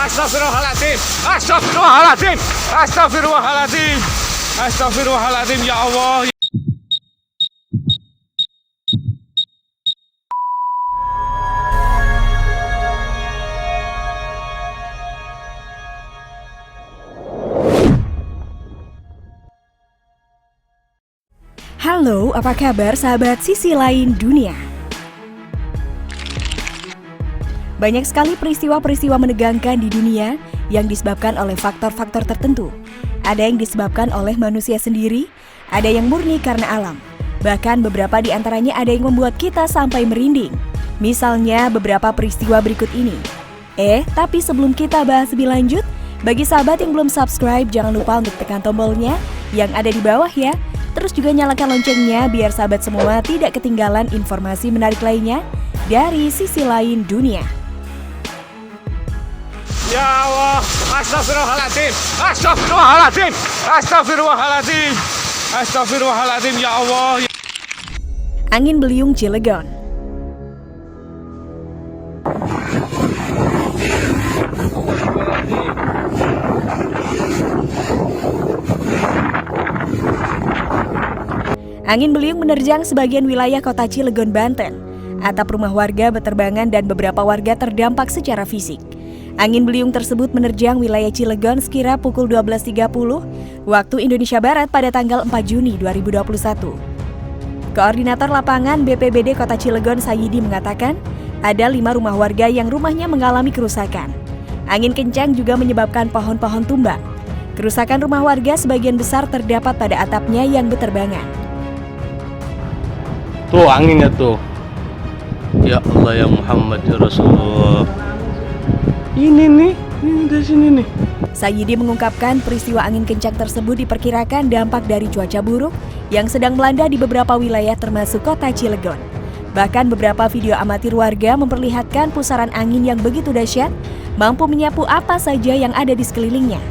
Astagfirullahaladzim. Astagfirullahaladzim. Astagfirullahaladzim. Astagfirullahaladzim ya Allah. Halo, apa kabar sahabat Sisi Lain Dunia? Banyak sekali peristiwa-peristiwa menegangkan di dunia yang disebabkan oleh faktor-faktor tertentu. Ada yang disebabkan oleh manusia sendiri, ada yang murni karena alam. Bahkan beberapa di antaranya ada yang membuat kita sampai merinding. Misalnya beberapa peristiwa berikut ini. Tapi sebelum kita bahas lebih lanjut, bagi sahabat yang belum subscribe, jangan lupa untuk tekan tombolnya yang ada di bawah ya. Terus juga nyalakan loncengnya biar sahabat semua tidak ketinggalan informasi menarik lainnya dari Sisi Lain Dunia. Ya Allah, astagfirullahaladzim. Astagfirullahaladzim. Astagfirullahaladzim. Astagfirullahaladzim ya Allah. Angin beliung Cilegon. Angin beliung menerjang sebagian wilayah kota Cilegon, Banten. Atap rumah warga berterbangan dan beberapa warga terdampak secara fisik. Angin beliung tersebut menerjang wilayah Cilegon sekira pukul 12.30 waktu Indonesia Barat pada tanggal 4 Juni 2021. Koordinator lapangan BPBD Kota Cilegon Sayidi mengatakan, ada 5 rumah warga yang rumahnya mengalami kerusakan. Angin kencang juga menyebabkan pohon-pohon tumbang. Kerusakan rumah warga sebagian besar terdapat pada atapnya yang berterbangan. Tuh anginnya tuh. Ya Allah ya Muhammad ya Rasulullah. Ini dari sini nih. Sayidi mengungkapkan peristiwa angin kencang tersebut diperkirakan dampak dari cuaca buruk yang sedang melanda di beberapa wilayah termasuk kota Cilegon. Bahkan beberapa video amatir warga memperlihatkan pusaran angin yang begitu dahsyat mampu menyapu apa saja yang ada di sekelilingnya.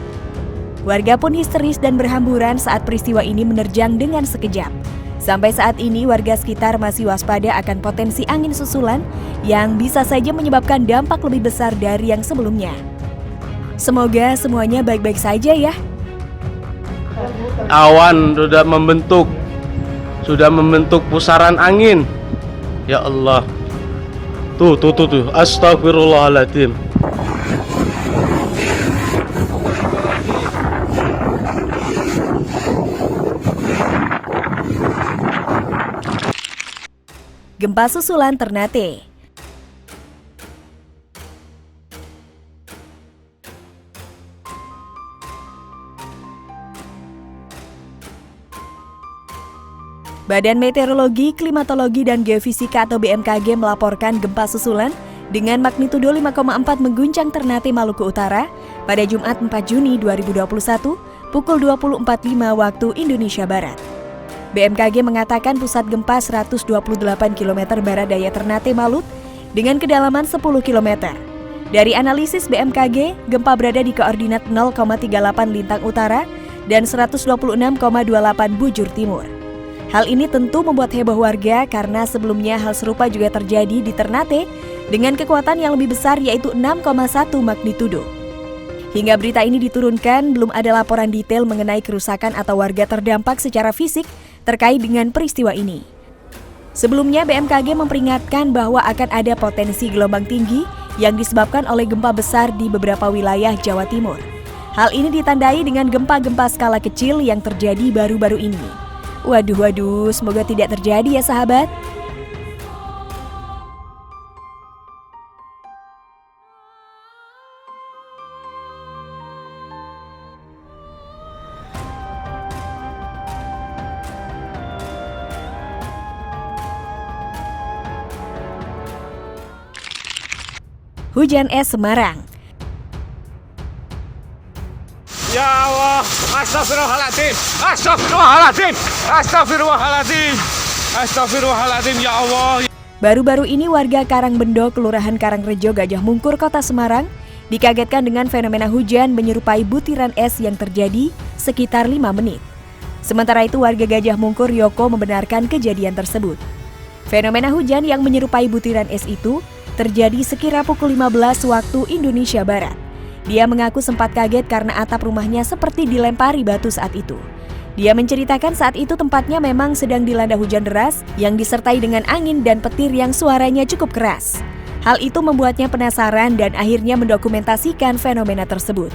Warga pun histeris dan berhamburan saat peristiwa ini menerjang dengan sekejap. Sampai saat ini warga sekitar masih waspada akan potensi angin susulan yang bisa saja menyebabkan dampak lebih besar dari yang sebelumnya. Semoga semuanya baik-baik saja ya. Awan sudah membentuk pusaran angin. Ya Allah. Tuh. Astagfirullahaladzim. Gempa susulan Ternate. Badan Meteorologi, Klimatologi, dan Geofisika atau BMKG melaporkan gempa susulan dengan magnitudo 5,4 mengguncang Ternate, Maluku Utara pada Jumat 4 Juni 2021 pukul 20.45 waktu Indonesia Barat. BMKG mengatakan pusat gempa 128 km barat daya Ternate, Malut dengan kedalaman 10 km. Dari analisis BMKG, gempa berada di koordinat 0,38 lintang utara dan 126,28 bujur timur. Hal ini tentu membuat heboh warga karena sebelumnya hal serupa juga terjadi di Ternate dengan kekuatan yang lebih besar yaitu 6,1 magnitudo. Hingga berita ini diturunkan, belum ada laporan detail mengenai kerusakan atau warga terdampak secara fisik terkait dengan peristiwa ini. Sebelumnya BMKG memperingatkan bahwa akan ada potensi gelombang tinggi yang disebabkan oleh gempa besar di beberapa wilayah Jawa Timur. Hal ini ditandai dengan gempa-gempa skala kecil yang terjadi baru-baru ini. Waduh, semoga tidak terjadi ya sahabat. Hujan es Semarang. Ya Allah, astagfirullahaladzim. Astagfirullahaladzim. Astagfirullahaladzim. Astagfirullahaladzim ya Allah. Baru-baru ini warga Karangbendo, Kelurahan Karangrejo, Gajah Mungkur, Kota Semarang dikagetkan dengan fenomena hujan menyerupai butiran es yang terjadi sekitar 5 menit. Sementara itu warga Gajah Mungkur Yoko membenarkan kejadian tersebut. Fenomena hujan yang menyerupai butiran es itu terjadi sekira pukul 15 waktu Indonesia Barat. Dia mengaku sempat kaget karena atap rumahnya seperti dilempari batu saat itu. Dia menceritakan saat itu tempatnya memang sedang dilanda hujan deras yang disertai dengan angin dan petir yang suaranya cukup keras. Hal itu membuatnya penasaran dan akhirnya mendokumentasikan fenomena tersebut.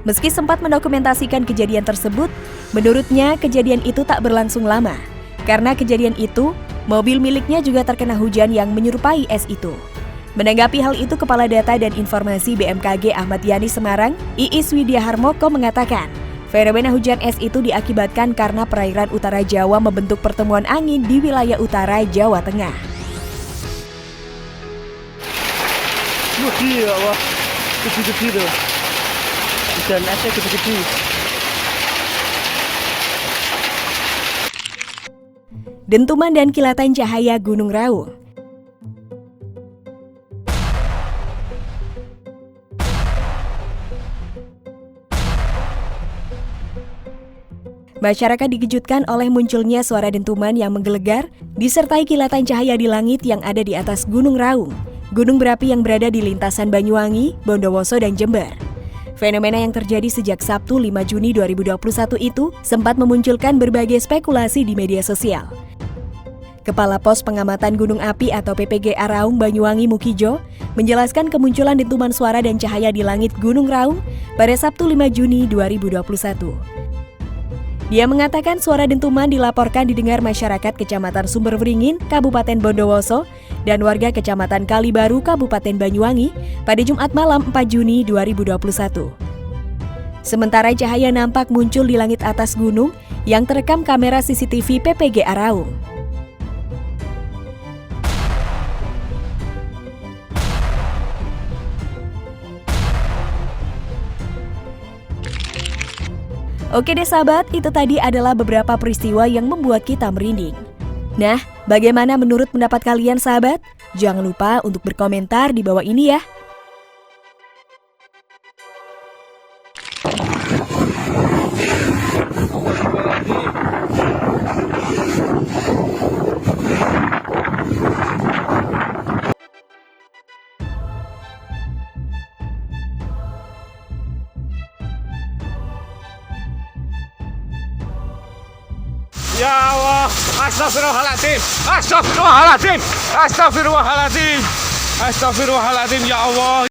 Meski sempat mendokumentasikan kejadian tersebut, menurutnya kejadian itu tak berlangsung lama. Karena kejadian itu, mobil miliknya juga terkena hujan yang menyerupai es itu. Menanggapi hal itu, Kepala Data dan Informasi BMKG Ahmad Yani Semarang, Iis Widya Harmoko mengatakan, fenomena hujan es itu diakibatkan karena perairan utara Jawa membentuk pertemuan angin di wilayah utara Jawa Tengah. Gede ya, wah. Gede-gede tuh. Hujan esnya gede-gede. Dentuman dan kilatan cahaya Gunung Raung. Masyarakat dikejutkan oleh munculnya suara dentuman yang menggelegar, disertai kilatan cahaya di langit yang ada di atas Gunung Raung, gunung berapi yang berada di lintasan Banyuwangi, Bondowoso, dan Jember. Fenomena yang terjadi sejak Sabtu 5 Juni 2021 itu sempat memunculkan berbagai spekulasi di media sosial. Kepala Pos Pengamatan Gunung Api atau PPGA Raung Banyuwangi Mukijo menjelaskan kemunculan dentuman suara dan cahaya di langit Gunung Raung pada Sabtu 5 Juni 2021. Dia mengatakan suara dentuman dilaporkan didengar masyarakat Kecamatan Sumberberingin, Kabupaten Bondowoso, dan warga Kecamatan Kalibaru, Kabupaten Banyuwangi pada Jumat malam 4 Juni 2021. Sementara cahaya nampak muncul di langit atas gunung yang terekam kamera CCTV PPGA Raung. Oke deh sahabat, itu tadi adalah beberapa peristiwa yang membuat kita merinding. Nah, bagaimana menurut pendapat kalian sahabat? Jangan lupa untuk berkomentar di bawah ini ya. Ya Allah, astagfirullahaladzim, astagfirullahaladzim, astagfirullahaladzim, astagfirullahaladzim, ya Allah.